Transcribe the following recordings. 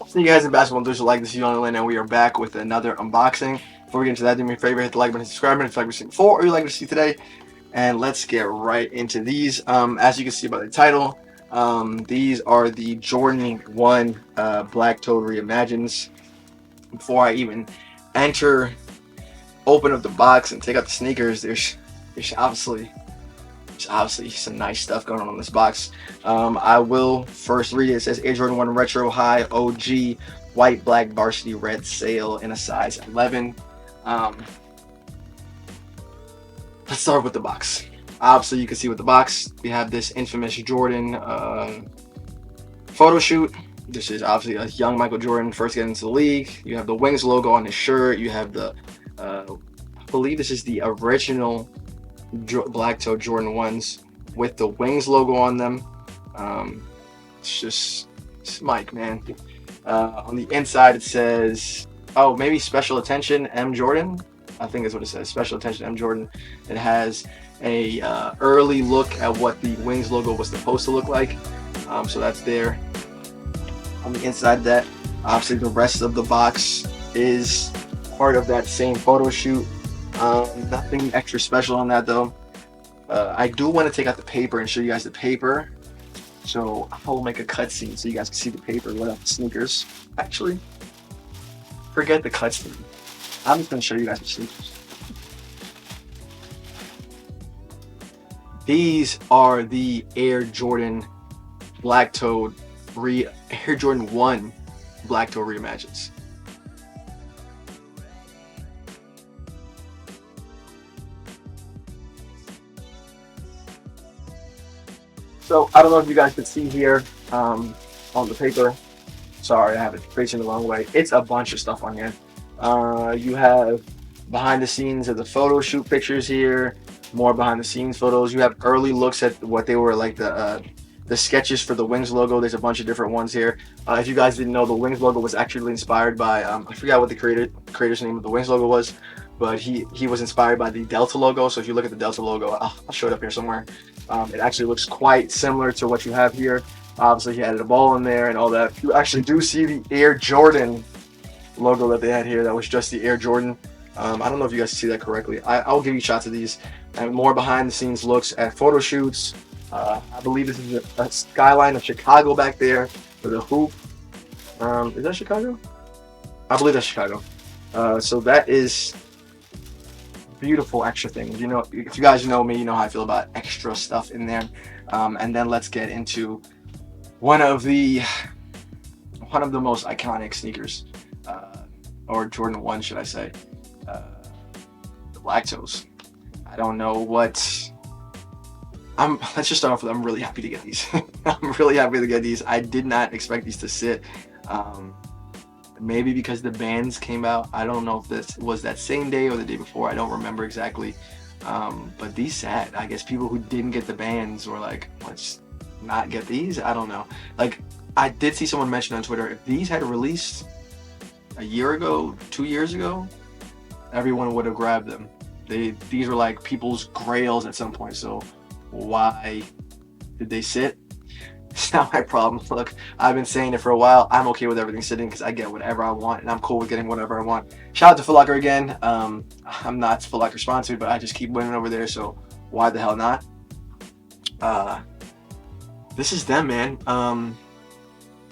See you guys in basketball news like this is Young Lynn, and we are back with another unboxing. Before we get into that, do me a favor, hit the like button, subscribe button if you like what you've seen before or you like what you see today. And let's get right into these. As you can see by the title, these are the Jordan 1 Black Toad Reimagines. Before I even enter, open up the box and take out the sneakers, there's obviously some nice stuff going on in this box. I will first read it. It says Air Jordan 1 Retro High OG White Black Varsity Red Sale in a size 11. Let's start with the box. Obviously, you can see with the box, we have this infamous Jordan photo shoot. This is obviously a young Michael Jordan first getting into the league. You have the Wings logo on his shirt. You have the, I believe this is the original Black Toe Jordan 1s with the Wings logo on them. It's Mike, man. On the inside it says, oh, maybe special attention M Jordan. I think that's what it says, special attention M Jordan. It has a early look at what the Wings logo was supposed to look like. So that's there. On the inside of that, obviously the rest of the box is part of that same photo shoot. Nothing extra special on that though. I do want to take out the paper and show you guys the paper. So I'll make a cutscene so you guys can see the paper without the sneakers. Actually, forget the cutscene. I'm just going to show you guys the sneakers. These are the Air Jordan Black Toad Air Jordan 1 Black Toad Reimagines. So I don't know if you guys can see here on the paper. Sorry, I have it facing the wrong way. It's a bunch of stuff on here. You have behind the scenes of the photo shoot pictures here, more behind the scenes photos. You have early looks at what they were like, the sketches for the Wings logo. There's a bunch of different ones here. If you guys didn't know, the Wings logo was actually inspired by, I forgot what the creator's name of the Wings logo was, but he was inspired by the Delta logo. So if you look at the Delta logo, I'll show it up here somewhere. It actually looks quite similar to what you have here. Obviously, he added a ball in there and all that. You actually do see the Air Jordan logo that they had here. That was just the Air Jordan. I don't know if you guys see that correctly. I'll give you shots of these and more behind the scenes looks at photo shoots. I believe this is a skyline of Chicago back there for the hoop. Is that Chicago? I believe that's Chicago. So that is beautiful extra things. You know, if you guys know me, you know how I feel about extra stuff in there. And then let's get into one of the most iconic sneakers, or Jordan 1, should I say, the Black Toes. I don't know what. Let's just start off with, I'm really happy to get these. I'm really happy to get these. I did not expect these to sit. Maybe because the bands came out. I don't know if this was that same day or the day before. I don't remember exactly. But these sat. I guess people who didn't get the bands were like, let's not get these. I don't know. Like, I did see someone mention on Twitter, if these had released a year ago, 2 years ago, everyone would have grabbed them. These were like people's grails at some point. So why did they sit? It's not my problem. Look, I've been saying it for a while. I'm okay with everything sitting because I get whatever I want, and I'm cool with getting whatever I want. Shout out to Foot Locker again. I'm not Foot Locker sponsored, but I just keep winning over there, so why the hell not? This is them, man.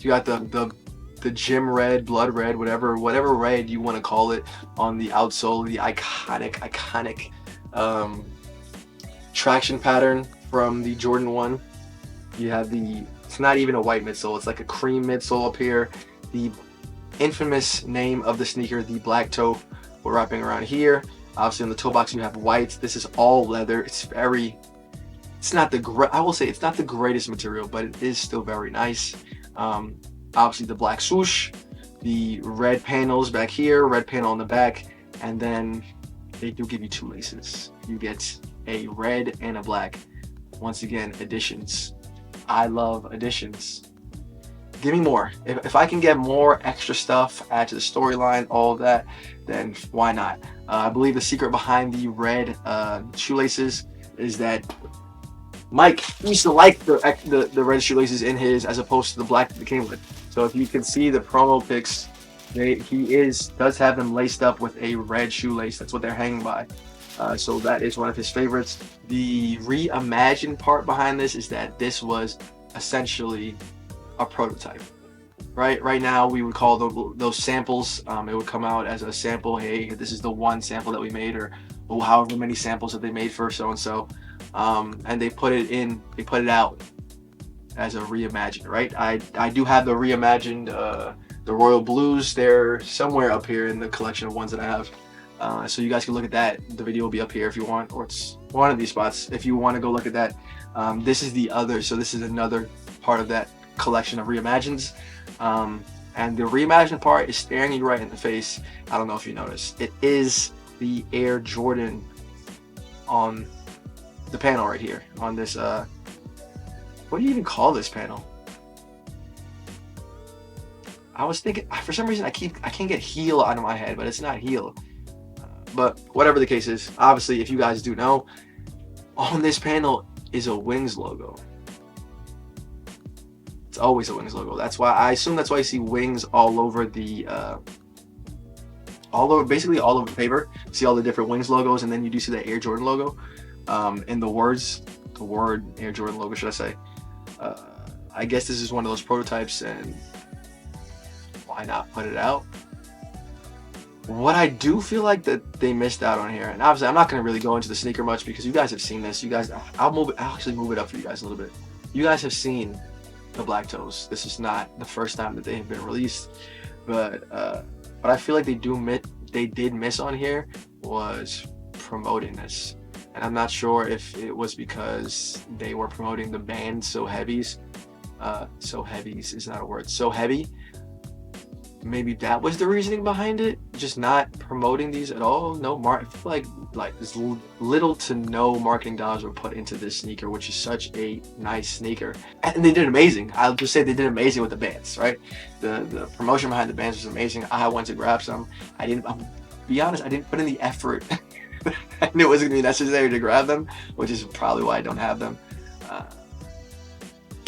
You got the gym red, blood red, whatever red you want to call it on the outsole, the iconic traction pattern from the Jordan 1. You have it's not even a white midsole, it's like a cream midsole up here. The infamous name of the sneaker, the Black Toe, we're wrapping around here. Obviously on the toe box you have whites. This is all leather. I will say it's not the greatest material, but it is still very nice. Obviously the black swoosh, the red panels back here, red panel on the back, and then they do give you two laces. You get a red and a black. Once again, additions. I love additions. Give me more. If I can get more extra stuff, add to the storyline, all of that, then why not? I believe the secret behind the red shoelaces is that Mike used to like the red shoelaces in his, as opposed to the black that they came with. So if you can see the promo pics, does have them laced up with a red shoelace. That's what they're hanging by. So that is one of his favorites. The reimagined part behind this is that this was essentially a prototype. Right now we would call those samples. It would come out as a sample. Hey, this is the one sample that we made, or however many samples that they made for so and so, and they put it out as a reimagined. Right. I do have the reimagined, the Royal Blues. They're somewhere up here in the collection of ones that I have. So you guys can look at that. The video will be up here if you want, or it's one of these spots if you want to go look at that. This is the other. So this is another part of that collection of reimagineds. And the reimagined part is staring you right in the face. I don't know if you noticed. It is the Air Jordan on the panel right here. On this, what do you even call this panel? I was thinking, for some reason I can't get heel out of my head, but it's not heel. But whatever the case is, obviously, if you guys do know, on this panel is a Wings logo. It's always a Wings logo. That's why I assume that's why you see Wings all over the basically all over the paper. You see all the different Wings logos, and then you do see the Air Jordan logo in the word Air Jordan logo, should I say. I guess this is one of those prototypes, and why not put it out? What I do feel like that they missed out on here, and obviously I'm not going to really go into the sneaker much because you guys have seen this. I'll actually move it up for you guys a little bit. You guys have seen the black toes. This is not the first time that they have been released, but I feel like they did miss on here was promoting this, and I'm not sure if it was because they were promoting the band So Heavies. So Heavies is not a word. So Heavy. Maybe that was the reasoning behind it, just not promoting these at all. No, I feel like there's little to no marketing dollars were put into this sneaker, which is such a nice sneaker, and they did amazing. I'll just say they did amazing with the bands, right? The promotion behind the bands was amazing. I went to grab some. I'll be honest, I didn't put in the effort. I knew it wasn't gonna be necessary to grab them, which is probably why I don't have them.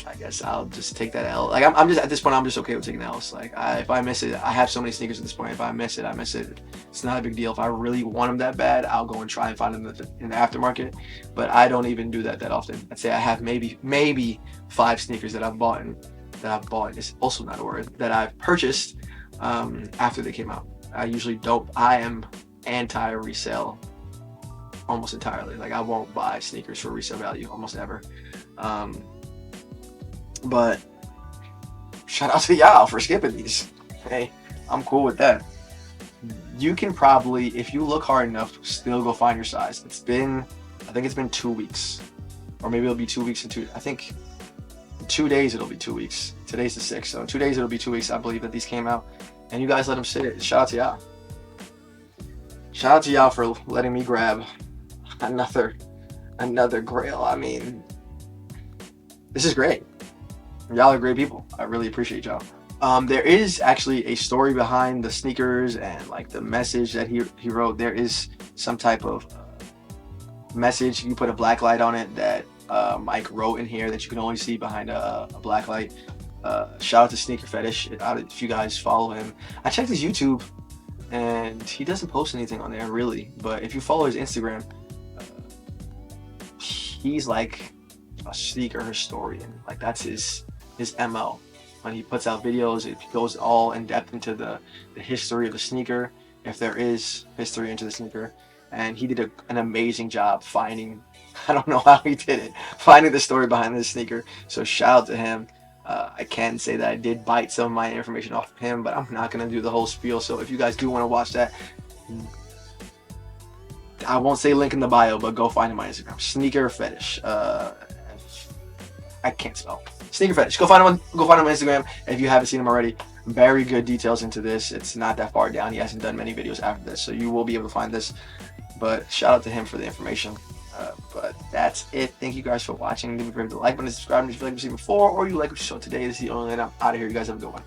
I guess I'll just take that L. Like I'm just at this point, I'm just okay with taking L's. Like if I miss it, I have so many sneakers at this point. If I miss it, I miss it. It's not a big deal. If I really want them that bad, I'll go and try and find them in the aftermarket. But I don't even do that often. I'd say I have maybe 5 sneakers that I've bought. Is also not a word, that I've purchased after they came out. I usually don't. I am anti-resale almost entirely. Like I won't buy sneakers for resale value almost ever. But shout out to y'all for skipping these. Hey, I'm cool with that. You can probably, if you look hard enough, still go find your size. I think it's been 2 weeks, or maybe it'll be 2 weeks I think in 2 days it'll be 2 weeks. Today's the 6th, so in 2 days it'll be 2 weeks. I believe that these came out, and you guys let them sit. Shout out to y'all. Shout out to y'all for letting me grab another grail. I mean, this is great. Y'all are great people. I really appreciate y'all. There is actually a story behind the sneakers and like the message that he wrote. There is some type of message. You put a black light on it that Mike wrote in here that you can only see behind a black light. Shout out to Sneaker Fetish if you guys follow him. I checked his YouTube and he doesn't post anything on there really, but if you follow his Instagram, he's like a sneaker historian. Like that's his MO. When he puts out videos, it goes all in depth into the history of the sneaker, if there is history into the sneaker. And he did an amazing job finding, I don't know how he did it, finding the story behind this sneaker. So shout out to him. I can say that I did bite some of my information off of him, but I'm not going to do the whole spiel. So if you guys do want to watch that, I won't say link in the bio, but go find him on Instagram. Sneaker Fetish. I can't spell. Sneaker Fetish. Go find him on Instagram if you haven't seen him already. Very good details into this. It's not that far down. He hasn't done many videos after this, so you will be able to find this. But shout out to him for the information. But that's it. Thank you guys for watching. Leave a favorite, like button, subscribe if you like what you see before, or you like what you saw today. This is the only night I'm out of here. You guys have a good one.